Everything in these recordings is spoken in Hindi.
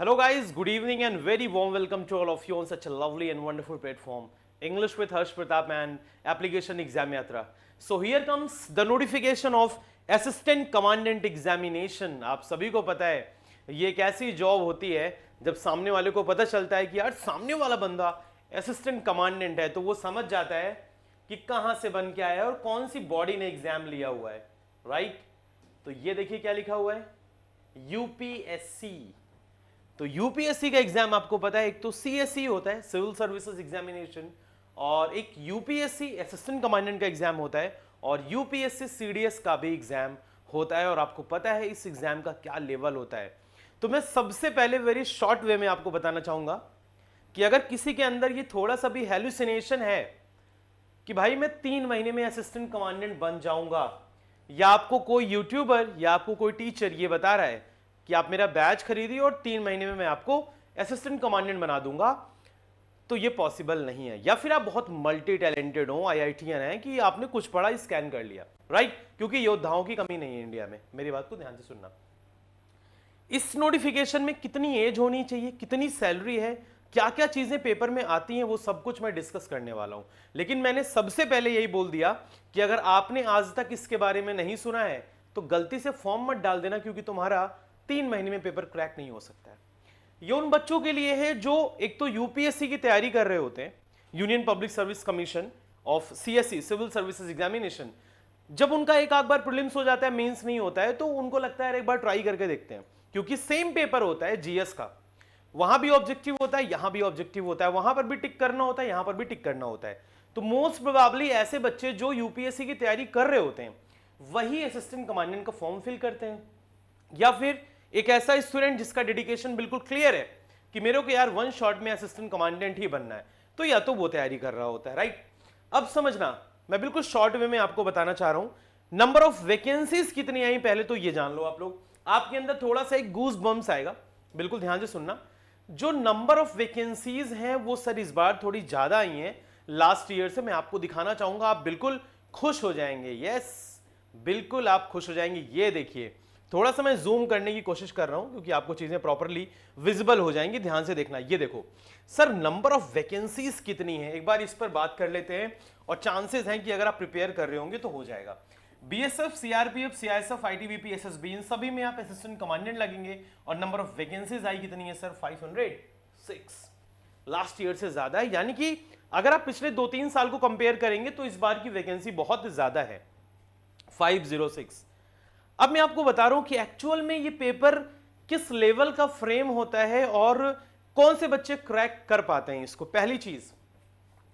Hello, guys. Good evening and very warm welcome to all of you on such a lovely and wonderful platform. English with Harsh Pratap and Application Exam Yatra. So here comes the notification of Assistant Commandant Examination. आप सभी को पता है ये एक ऐसी जॉब होती है जब सामने वाले को पता चलता है कि यार सामने वाला बंदा असिस्टेंट कमांडेंट है तो वो समझ जाता है कि कहाँ से बन के आया है और कौन सी बॉडी ने एग्जाम लिया हुआ है, राइट? तो ये देखिए क्या लिखा हुआ है, यूपीएससी। तो यूपीएससी का एग्जाम आपको पता है, एक तो सीएससी होता है सिविल सर्विसेज एग्जामिनेशन, और एक यूपीएससी असिस्टेंट कमांडेंट का एग्जाम होता है, और यूपीएससी सीडीएस का भी एग्जाम होता है। और आपको पता है इस एग्जाम का क्या लेवल होता है। तो मैं सबसे पहले वेरी शॉर्ट वे में आपको बताना चाहूंगा कि अगर किसी के अंदर ये थोड़ा सा भी हेलुसिनेशन है कि भाई मैं 3 महीने में असिस्टेंट कमांडेंट बन जाऊंगा, या आपको कोई यूट्यूबर या आपको कोई टीचर ये बता रहा है कि आप मेरा बैच खरीदिए और 3 महीने में मैं आपको असिस्टेंट कमांडेंट बना दूंगा, तो ये पॉसिबल नहीं है। या फिर आप बहुत मल्टी टैलेंटेड हो, आईआईटीएन हैं कि आपने कुछ पढ़ा स्कैन कर लिया, राइट? क्योंकि योद्धाओं की कमी नहीं है इंडिया में। मेरी बात को ध्यान से सुनना। इस नोटिफिकेशन में कितनी एज होनी चाहिए, कितनी सैलरी है, क्या क्या चीजें पेपर में आती हैं, वो सब कुछ मैं डिस्कस करने वाला हूं। लेकिन मैंने सबसे पहले यही बोल दिया कि अगर आपने आज तक इसके बारे में नहीं सुना है तो गलती से फॉर्म मत डाल देना, क्योंकि तुम्हारा 3 महीने में पेपर क्रैक नहीं हो सकता है। ये उन बच्चों के लिए है जो एक तो यूपीएससी की तैयारी कर रहे होते हैं, Union Public Service Commission of CSC civil services examination. जब उनका एक आध बार प्रीलिम्स हो जाता है, मेंस नहीं होता है, तो उनको लगता है एक बार ट्राई करके देखते हैं, क्योंकि सेम पेपर होता है जीएस का। वहां भी ऑब्जेक्टिव होता है, यहां भी ऑब्जेक्टिव होता है, वहां पर भी टिक करना होता है, यहां पर भी टिक करना होता है। तो मोस्ट प्रोबेबली ऐसे बच्चे जो यूपीएससी की तैयारी कर रहे होते हैं वही असिस्टेंट कमांडेंट का फॉर्म फिल करते हैं। या फिर एक ऐसा स्टूडेंट जिसका डेडिकेशन बिल्कुल क्लियर है कि मेरे को यार 1 शॉट में असिस्टेंट कमांडेंट ही बनना है, तो या तो वो तैयारी कर रहा होता है, राइट? अब समझना, मैं बिल्कुल शॉर्ट वे में आपको बताना चाह रहा हूं नंबर ऑफ वैकेंसीज कितनी आई पहले तो ये जान लो आप लोग। आपके अंदर थोड़ा सा एक गूज बम्स आएगा, बिल्कुल ध्यान से सुनना। जो नंबर ऑफ वैकेंसीज हैं वो सर इस बार थोड़ी ज्यादा आई हैं लास्ट ईयर से। मैं आपको दिखाना चाहूंगा, आप बिल्कुल खुश हो जाएंगे। यस, बिल्कुल आप खुश हो जाएंगे। ये देखिए, थोड़ा सा मैं जूम करने की कोशिश कर रहा हूं क्योंकि आपको चीजें प्रॉपर्ली विजिबल हो जाएंगी। ध्यान से देखना। ये देखो सर, नंबर ऑफ वैकेंसीज कितनी है, एक बार इस पर बात कर लेते हैं। और चांसेस हैं कि अगर आप प्रिपेयर कर रहे होंगे तो हो जाएगा। BSF, CRPF, CISF, ITBP, SSB, इन सभी में आप असिस्टेंट कमांडेंट लगेंगे। और नंबर ऑफ वैकेंसीज आई कितनी है सर? 506। लास्ट ईयर से ज्यादा है, यानी कि अगर आप पिछले 2-3 साल को कंपेयर करेंगे तो इस बार की वैकेंसी बहुत ज्यादा है, 506। अब मैं आपको बता रहा हूं कि एक्चुअल में ये पेपर किस लेवल का फ्रेम होता है और कौन से बच्चे क्रैक कर पाते हैं इसको। पहली चीज,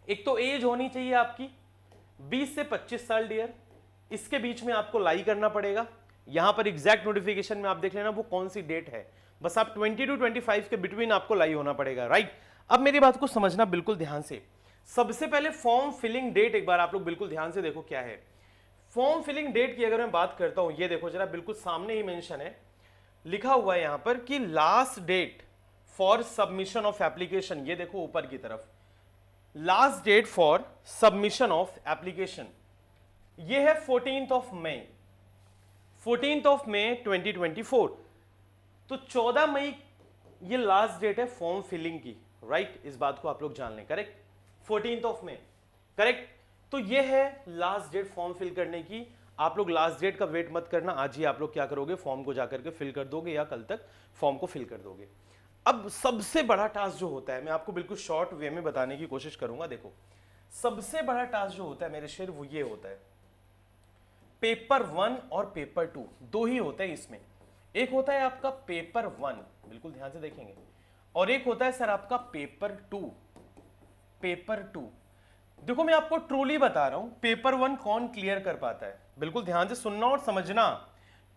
एक तो एज होनी चाहिए आपकी 20 से 25 साल डियर, इसके बीच में आपको लाई करना पड़ेगा। यहां पर एग्जैक्ट नोटिफिकेशन में आप देख लेना वो कौन सी डेट है, बस आप 20 to 25 के बिटवीन आपको लाई होना पड़ेगा, राइट? अब मेरी बात को समझना बिल्कुल ध्यान से। सबसे पहले फॉर्म फिलिंग डेट एक बार आप लोग बिल्कुल ध्यान से देखो क्या है। फॉर्म फिलिंग डेट की अगर मैं बात करता हूं, ये देखो जरा, बिल्कुल सामने ही मेंशन है, लिखा हुआ है यहां पर कि last date for submission of application. ये देखो ऊपर की तरफ, last date for submission of application ये है 14th of May, 14th of May 2024। तो 14 मई ये लास्ट डेट है फॉर्म फिलिंग की, राइट? इस बात को आप लोग जान लें, correct? 14th of May, correct? तो ये है लास्ट डेट फॉर्म फिल करने की। आप लोग लास्ट डेट का वेट मत करना, आज ही आप लोग क्या करोगे, फॉर्म को जाकर के फिल कर दोगे या कल तक फॉर्म को फिल कर दोगे। अब सबसे बड़ा टास्क जो होता है, मैं आपको बिल्कुल शॉर्ट वे में बताने की कोशिश करूंगा। देखो, सबसे बड़ा टास्क जो होता है मेरे शेर वो ये होता है, पेपर 1 और पेपर 2 दो ही होते हैं इसमें। एक होता है आपका पेपर 1, बिल्कुल ध्यान से देखेंगे, और एक होता है सर आपका पेपर 2। पेपर 2 देखो, मैं आपको ट्रूली बता रहा हूं, पेपर 1 कौन क्लियर कर पाता है, बिल्कुल ध्यान से सुनना और समझना।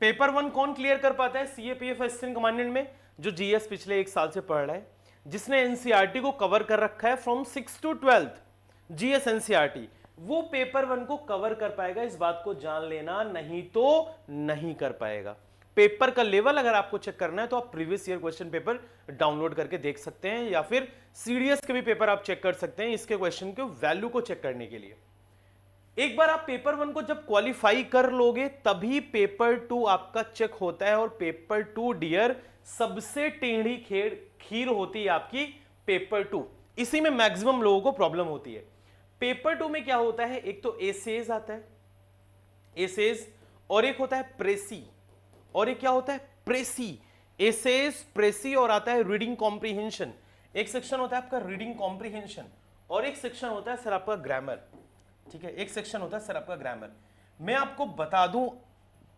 पेपर 1 कौन क्लियर कर पाता है? सीएपीएफ असिस्टेंट कमांडेंट में जो जीएस पिछले 1 साल से पढ़ रहा है, जिसने एनसीईआरटी को कवर कर रखा है from 6 to 12th GS NCERT, वो पेपर 1 को कवर कर पाएगा। इस बात को जान लेना, नहीं तो नहीं कर पाएगा। पेपर का लेवल अगर आपको चेक करना है तो आप previous year question paper download करके देख सकते हैं, या फिर सीडीएस के भी पेपर आप चेक कर सकते हैं इसके क्वेश्चन के वैल्यू को चेक करने के लिए। एक बार आप पेपर 1 को जब क्वालिफाई कर लोगे तभी पेपर 2 आपका चेक होता है। और पेपर 2 डियर सबसे टेढ़ी खीर होती है आपकी पेपर 2। इसी में मैक्सिमम लोगों को प्रॉब्लम होती है। पेपर 2 में क्या होता है, एक तो एसेज आता है, एसेज, और एक होता है प्रेसी, और एक क्या होता है प्रेसी। एसेज, प्रेसी, और आता है रीडिंग कॉम्प्रिहेंशन। एक सेक्शन होता है आपका रीडिंग कॉम्प्रिहेंशन और एक सेक्शन होता है सर आपका ग्रामर। ठीक है, एक सेक्शन होता है सर आपका ग्रामर। मैं आपको बता दूं,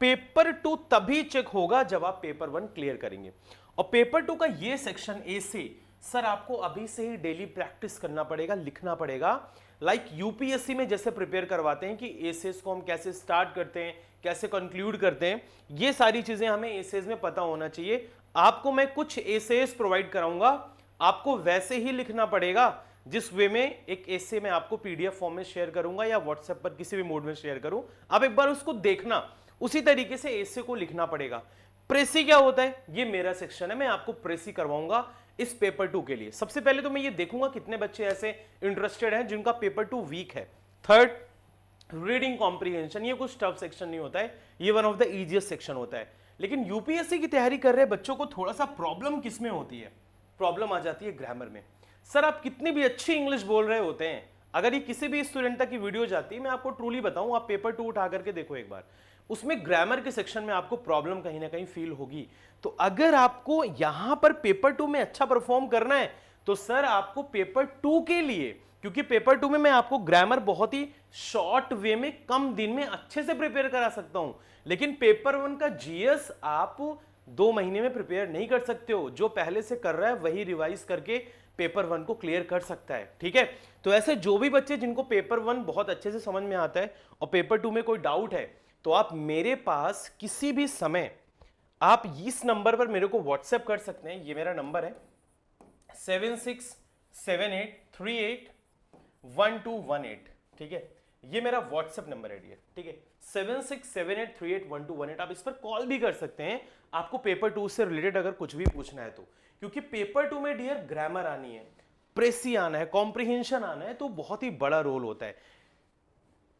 पेपर 2 तभी चेक होगा जब आप पेपर 1 क्लियर करेंगे। और पेपर 2 का ये सेक्शन ए से सर आपको अभी से ही डेली प्रैक्टिस करना पड़ेगा, लिखना पड़ेगा। लाइक यूपीएससी में जैसे प्रिपेयर करवाते हैं कि एसेज को हम कैसे स्टार्ट करते हैं, कैसे कंक्लूड करते हैं, ये सारी चीजें हमें एसेज में पता होना चाहिए। आपको मैं कुछ एसेज प्रोवाइड कराऊंगा, आपको वैसे ही लिखना पड़ेगा जिस वे में एक एसे मैं आपको पीडीएफ फॉर्म में शेयर करूंगा या व्हाट्सएप पर किसी भी मोड में शेयर करूं, आप एक बार उसको देखना, उसी तरीके से एसे को लिखना पड़ेगा। प्रेसी क्या होता है, ये मेरा सेक्शन है, मैं आपको प्रेसी करवाऊंगा इस पेपर 2 के लिए। सबसे पहले तो मैं ये देखूंगा कितने बच्चे ऐसे इंटरेस्टेड हैं जिनका पेपर 2 वीक है। थर्ड, रीडिंग कॉम्प्रिहेंशन, ये कुछ टफ सेक्शन नहीं होता है, ये one of the easiest section होता है। लेकिन यूपीएससी की तैयारी कर रहे बच्चों को थोड़ा सा प्रॉब्लम किसमें होती है, प्रॉब्लम आ जाती है ग्रामर में। सर आप कितनी भी अच्छी इंग्लिश बोल रहे होते हैं, अगर ये किसी भी स्टूडेंट तक की वीडियो जाती है, मैं आपको ट्रूली बताऊं, आप पेपर 2 उठा करके देखो एक बार, उसमें ग्रामर के सेक्शन में आपको प्रॉब्लम कहीं ना कहीं फील होगी। तो अगर आपको यहां पर पेपर 2 में अच्छा परफॉर्म करना है तो सर आपको पेपर 2 के लिए, क्योंकि पेपर 2 में मैं आपको ग्रामर बहुत ही शॉर्ट वे में कम दिन में अच्छे से प्रिपेयर करा सकता हूं, लेकिन पेपर 1 का जीएस आप 2 महीने में प्रिपेयर नहीं कर सकते हो। जो पहले से कर रहा है वही रिवाइज करके पेपर 1 को क्लियर कर सकता है। ठीक है, तो ऐसे जो भी बच्चे जिनको पेपर 1 बहुत अच्छे से समझ में आता है और पेपर 2 में कोई डाउट है, तो आप मेरे पास किसी भी समय आप इस नंबर पर मेरे को व्हाट्सएप कर सकते हैं। ये मेरा नंबर है 7678381218। ठीक है, ये मेरा व्हाट्सएप नंबर है डियर। ठीक है, 7678381218। आप इस पर कॉल भी कर सकते हैं आपको पेपर 2 से रिलेटेड अगर कुछ भी पूछना है तो, क्योंकि पेपर 2 में डियर ग्रामर आनी है, प्रेसी आना है, कॉम्प्रिहेंशन आना है, तो बहुत ही बड़ा रोल होता है।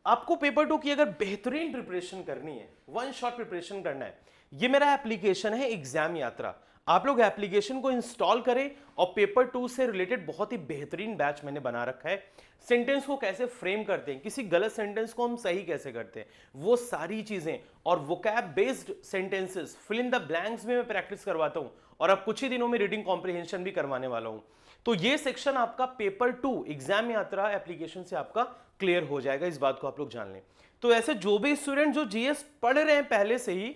आपको पेपर 2 की अगर बेहतरीन प्रिपरेशन करनी है, वन शॉट प्रिपरेशन करना है, ये मेरा एप्लीकेशन है एग्जाम यात्रा। आप लोग एप्लीकेशन को इंस्टॉल करें और पेपर 2 से रिलेटेड बहुत ही बेहतरीन बैच मैंने बना रखा है। सेंटेंस को कैसे फ्रेम करते हैं, किसी गलत सेंटेंस को हम सही कैसे करते हैं, वो सारी चीजें, और vocab based sentences, fill in the blanks में मैं प्रैक्टिस करवाता हूं, और अब कुछ ही दिनों में रीडिंग कॉम्प्रिहेंशन भी करवाने वाला हूं। तो ये सेक्शन आपका पेपर 2 एग्जाम यात्रा एप्लीकेशन से आपका क्लियर हो जाएगा, इस बात को आप लोग जान लें। तो ऐसे जो भी स्टूडेंट जो जीएस पढ़ रहे हैं पहले से ही,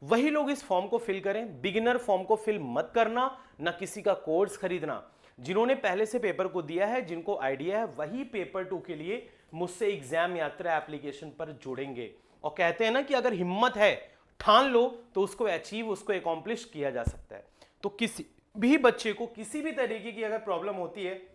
वही लोग इस फॉर्म को फिल करें। बिगिनर फॉर्म को फिल मत करना, ना किसी का कोर्स खरीदना। जिन्होंने पहले से पेपर को दिया है, जिनको आइडिया है, वही पेपर 2 के लिए मुझसे एग्जाम यात्रा एप्लीकेशन पर जुड़ेंगे। और कहते हैं ना कि अगर हिम्मत है, ठान लो, तो उसको अचीव, उसको एकॉम्प्लिश किया जा सकता है। तो किसी भी बच्चे को किसी भी तरीके की अगर प्रॉब्लम होती है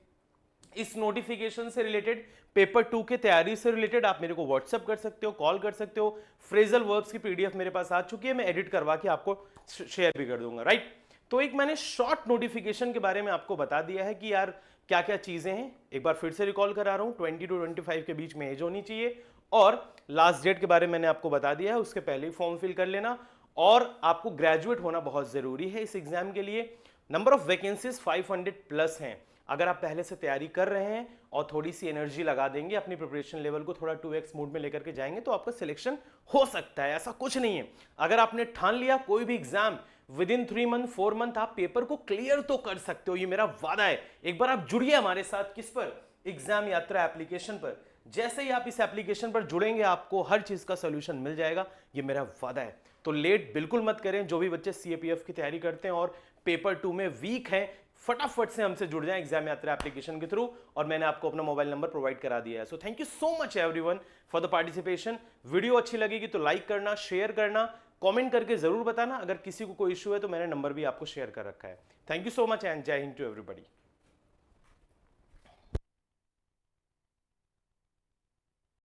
इस नोटिफिकेशन से रिलेटेड, पेपर 2 के तैयारी से रिलेटेड, आप मेरे को व्हाट्सएप कर सकते हो, कॉल कर सकते हो। फ्रेजल वर्ब्स की पीडीएफ मेरे पास आ चुकी है, मैं एडिट करवा के आपको शेयर भी कर दूंगा। राइट, तो एक मैंने शॉर्ट नोटिफिकेशन के बारे में आपको बता दिया है कि यार क्या क्या चीजें हैं। एक बार फिर से रिकॉल करा रहा हूं, 20 to 25 के बीच में एज होनी चाहिए, और लास्ट डेट के बारे में मैंने आपको बता दिया है, उसके पहले ही फॉर्म फिल कर लेना। और आपको ग्रेजुएट होना बहुत जरूरी है इस एग्जाम के लिए। नंबर ऑफ वैकेंसीज 500 प्लस हैं। अगर आप पहले से तैयारी कर रहे हैं और थोड़ी सी एनर्जी लगा देंगे, अपनी प्रिपरेशन लेवल को थोड़ा 2x मोड में लेकर के जाएंगे, तो आपका सिलेक्शन हो सकता है। ऐसा कुछ नहीं है, अगर आपने ठान लिया कोई भी exam with in 3 month 4 month आप पेपर को क्लियर तो कर सकते हो, ये मेरा वादा है। एक बार आप जुड़िए हमारे साथ, किस पर, एग्जाम यात्रा एप्लीकेशन पर। जैसे ही आप इस एप्लीकेशन पर जुड़ेंगे, आपको हर चीज का सोल्यूशन मिल जाएगा, ये मेरा वादा है। तो लेट बिल्कुल मत करें। जो भी बच्चे सीएपीएफ की तैयारी करते हैं और पेपर 2 में वीक हैं, फटाफट से हमसे जुड़ जाएं एग्जाम यात्रा एप्लीकेशन के थ्रू, और मैंने आपको अपना मोबाइल नंबर प्रोवाइड करा दिया है। So thank you so much everyone for the participation. Video अच्छी लगेगी तो लाइक करना, शेयर करना, कमेंट करके जरूर बताना। अगर किसी को कोई इशू है तो मैंने नंबर भी आपको शेयर कर रखा है। Thank you so much and जय हिंद टू एवरीबॉडी।